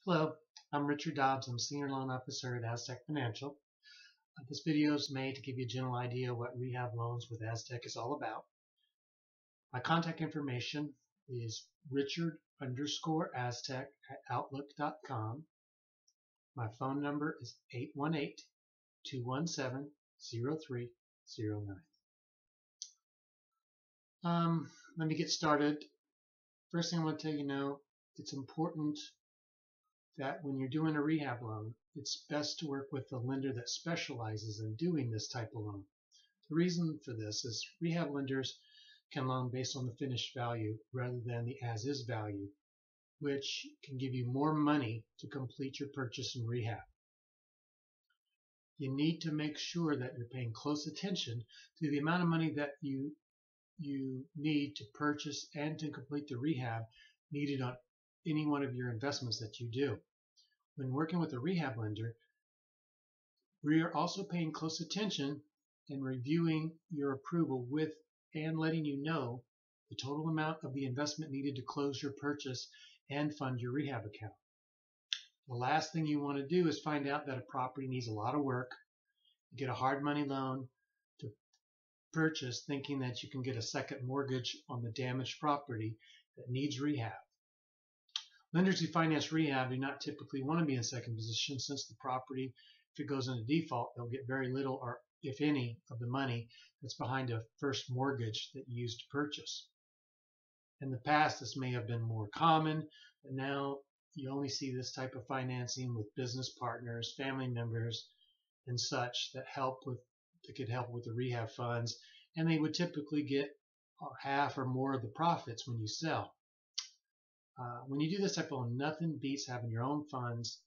Hello, I'm Richard Dobbs. I'm Senior Loan Officer at Aztec Financial. This video is made to give you a general idea what rehab loans with Aztec is all about. My contact information is richard_aztec@outlook.com. My phone number is 818-217-0309. Let me get started. First thing I want to tell you, it's important that when you're doing a rehab loan, it's best to work with a lender that specializes in doing this type of loan. The reason for this is rehab lenders can loan based on the finished value rather than the as-is value, which can give you more money to complete your purchase in rehab. You need to make sure that you're paying close attention to the amount of money that you need to purchase and to complete the rehab needed on any one of your investments that you do. When working with a rehab lender, we are also paying close attention and reviewing your approval with and letting you know the total amount of the investment needed to close your purchase and fund your rehab account. The last thing you want to do is find out that a property needs a lot of work, get a hard money loan to purchase thinking that you can get a second mortgage on the damaged property that needs rehab. Lenders who finance rehab do not typically want to be in second position, since the property, if it goes into default, they'll get very little or if any of the money that's behind a first mortgage that you used to purchase. In the past, this may have been more common, but now you only see this type of financing with business partners, family members, and such that could help with the rehab funds, and they would typically get half or more of the profits when you sell. When you do this type of loan, nothing beats having your own funds.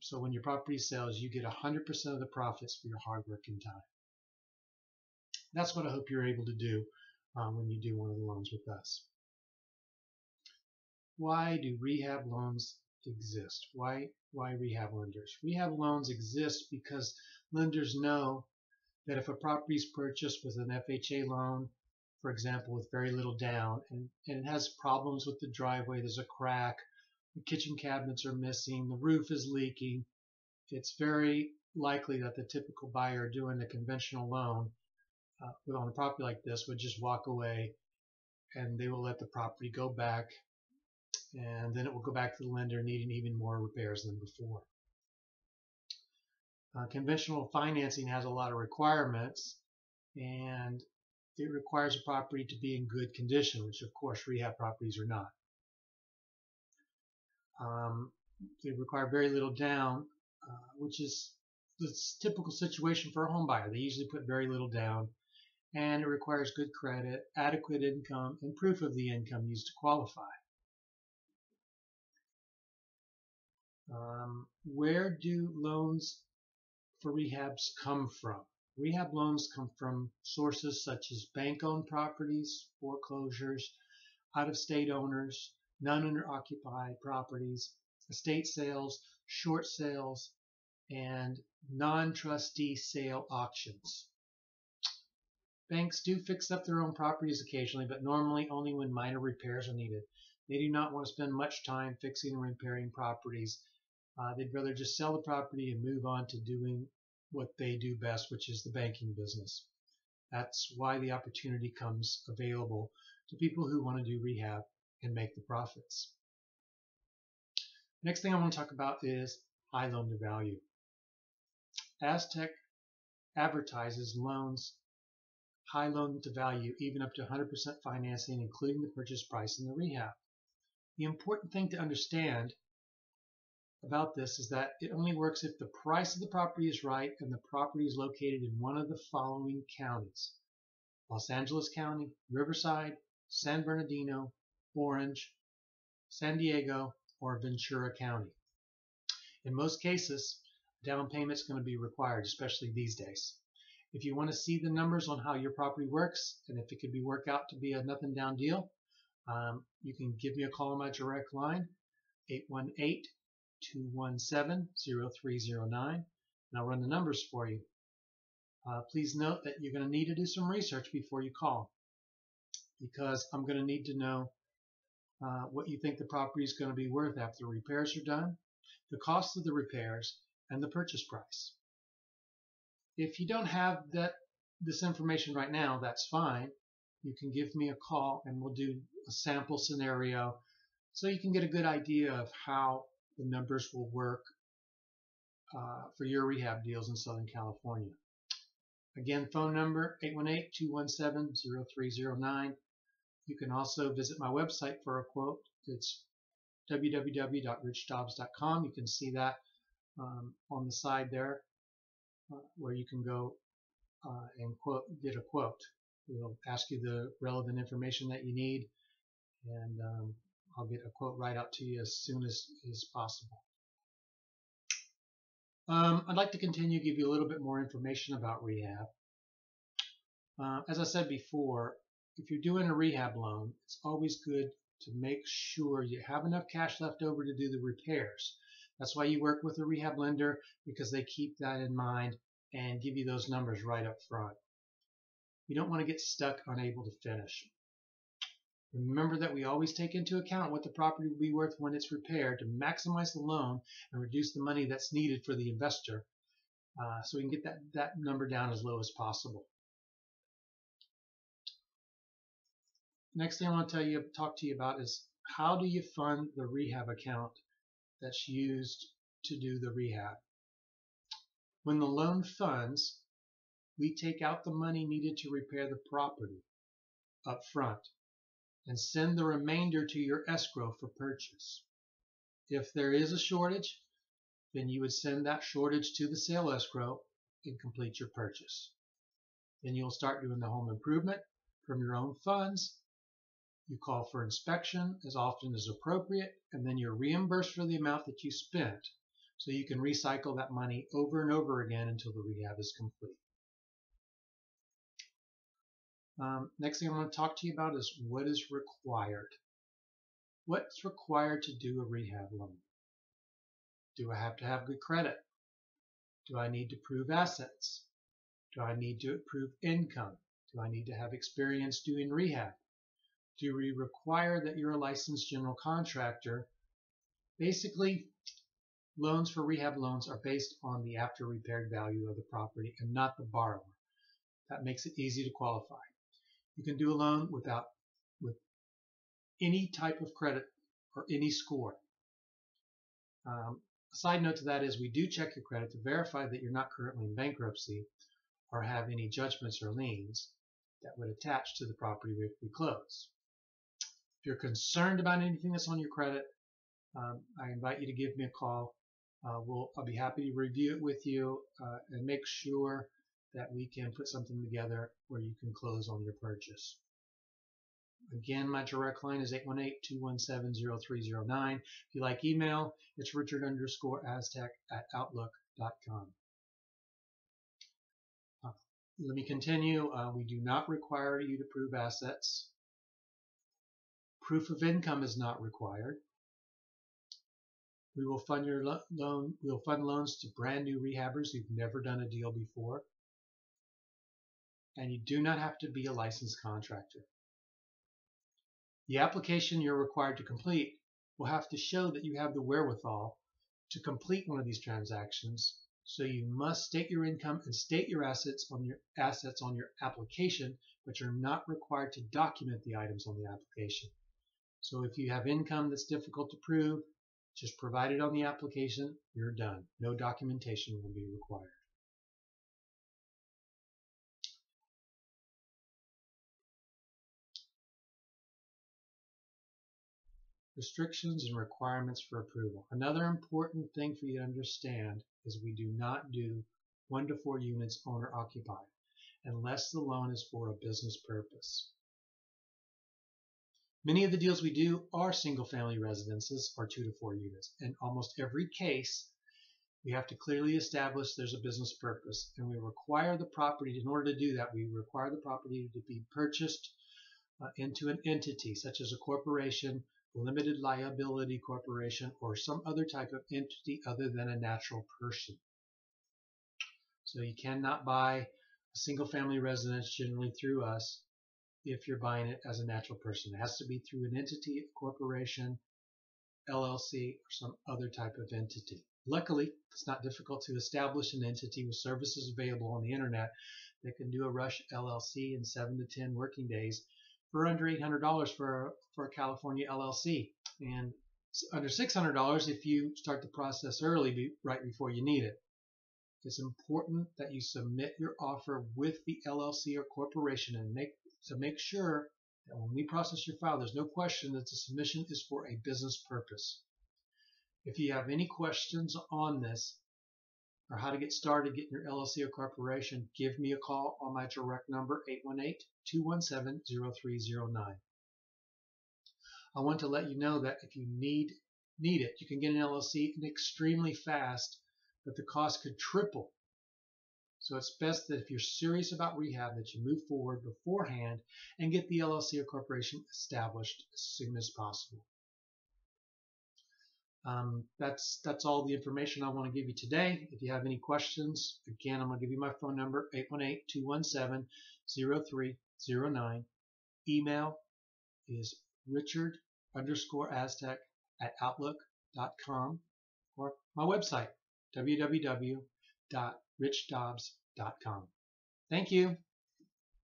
So when your property sells, you get 100% of the profits for your hard work and time. That's what I hope you're able to do when you do one of the loans with us. Why do rehab loans exist? Why rehab lenders? Rehab loans exist because lenders know that if a property is purchased with an FHA loan, for example, with very little down, and it has problems with the driveway, there's a crack, the kitchen cabinets are missing, the roof is leaking, it's very likely that the typical buyer doing a conventional loan on a property like this would just walk away, and they will let the property go back, and then it will go back to the lender needing even more repairs than before. Conventional financing has a lot of requirements, and it requires a property to be in good condition, which of course rehab properties are not. They require very little down, which is the typical situation for a home buyer. They usually put very little down, and it requires good credit, adequate income, and proof of the income used to qualify. Where do loans for rehabs come from? Rehab loans come from sources such as bank-owned properties, foreclosures, out-of-state owners, non-owner-occupied properties, estate sales, short sales, and non-trustee sale auctions. Banks do fix up their own properties occasionally, but normally only when minor repairs are needed. They do not want to spend much time fixing and repairing properties. They'd rather just sell the property and move on to doing what they do best, which is the banking business. That's why the opportunity comes available to people who want to do rehab and make the profits. Next thing I want to talk about is high loan to value. Aztec advertises loans, high loan to value, even up to 100% financing, including the purchase price and the rehab. The important thing to understand about this is that it only works if the price of the property is right and the property is located in one of the following counties: Los Angeles County, Riverside, San Bernardino, Orange, San Diego, or Ventura County. In most cases, down payment is going to be required, especially these days. If you want to see the numbers on how your property works and if it could be worked out to be a nothing down deal, you can give me a call on my direct line, 818-217-0309, and I'll run the numbers for you. Please note that you're going to need to do some research before you call, because I'm going to need to know what you think the property is going to be worth after repairs are done, the cost of the repairs, and the purchase price. If you don't have this information right now, that's fine. You can give me a call and we'll do a sample scenario so you can get a good idea of how the numbers will work for your rehab deals in Southern California. Again, phone number 818-217-0309. You can also visit my website for a quote. It's www.richdobbs.com. You can see that on the side there where you can go and get a quote. It'll ask you the relevant information that you need, and I'll get a quote right out to you as soon as possible. I'd like to continue to give you a little bit more information about rehab. As I said before, if you're doing a rehab loan, it's always good to make sure you have enough cash left over to do the repairs. That's why you work with a rehab lender, because they keep that in mind and give you those numbers right up front. You don't want to get stuck unable to finish. Remember that we always take into account what the property will be worth when it's repaired to maximize the loan and reduce the money that's needed for the investor, so we can get that number down as low as possible. Next thing I want to talk to you about is how do you fund the rehab account that's used to do the rehab. When the loan funds, we take out the money needed to repair the property up front and send the remainder to your escrow for purchase. If there is a shortage, then you would send that shortage to the sale escrow and complete your purchase. Then you'll start doing the home improvement from your own funds. You call for inspection as often as appropriate, and then you're reimbursed for the amount that you spent, so you can recycle that money over and over again until the rehab is complete. Next thing I want to talk to you about is what is required. What's required to do a rehab loan? Do I have to have good credit? Do I need to prove assets? Do I need to prove income? Do I need to have experience doing rehab? Do we require that you're a licensed general contractor? Basically, loans for rehab loans are based on the after repaired value of the property and not the borrower. That makes it easy to qualify. You can do a loan with any type of credit or any score. A side note to that is we do check your credit to verify that you're not currently in bankruptcy or have any judgments or liens that would attach to the property if we close. If you're concerned about anything that's on your credit, I invite you to give me a call. I'll be happy to review it with you and make sure that we can put something together where you can close on your purchase. Again, my direct line is 818-217-0309. If you like email, it's richard_aztec@outlook.com. Let me continue. We do not require you to prove assets. Proof of income is not required. We will fund your loan. We'll fund loans to brand new rehabbers who've never done a deal before. And you do not have to be a licensed contractor. The application you're required to complete will have to show that you have the wherewithal to complete one of these transactions. So you must state your income and state your assets on your application, but you're not required to document the items on the application. So if you have income that's difficult to prove, just provide it on the application, you're done. No documentation will be required. Restrictions and requirements for approval. Another important thing for you to understand is we do not do 1 to 4 units owner occupied unless the loan is for a business purpose. Many of the deals we do are single family residences or 2 to 4 units. In almost every case, we have to clearly establish there's a business purpose, and we require the property, in order to do that, we require the property to be purchased into an entity such as a corporation, limited liability corporation, or some other type of entity other than a natural person. So you cannot buy a single family residence generally through us if you're buying it as a natural person. It has to be through an entity, a corporation, LLC, or some other type of entity. Luckily, it's not difficult to establish an entity with services available on the internet that can do a Rush LLC in 7 to 10 working days for under $800 for a California LLC, and under $600 if you start the process early, right before you need it. It's important that you submit your offer with the LLC or corporation and make sure that when we process your file, there's no question that the submission is for a business purpose. If you have any questions on this or how to get started getting your LLC or corporation, give me a call on my direct number, 818-217-0309. I want to let you know that if you need it, you can get an LLC extremely fast, but the cost could triple. So it's best that if you're serious about rehab, that you move forward beforehand and get the LLC or corporation established as soon as possible. That's all the information I want to give you today. If you have any questions, again, I'm going to give you my phone number, 818-217-0309. Email is richard_aztec@outlook.com, or my website, www.richdobbs.com. Thank you.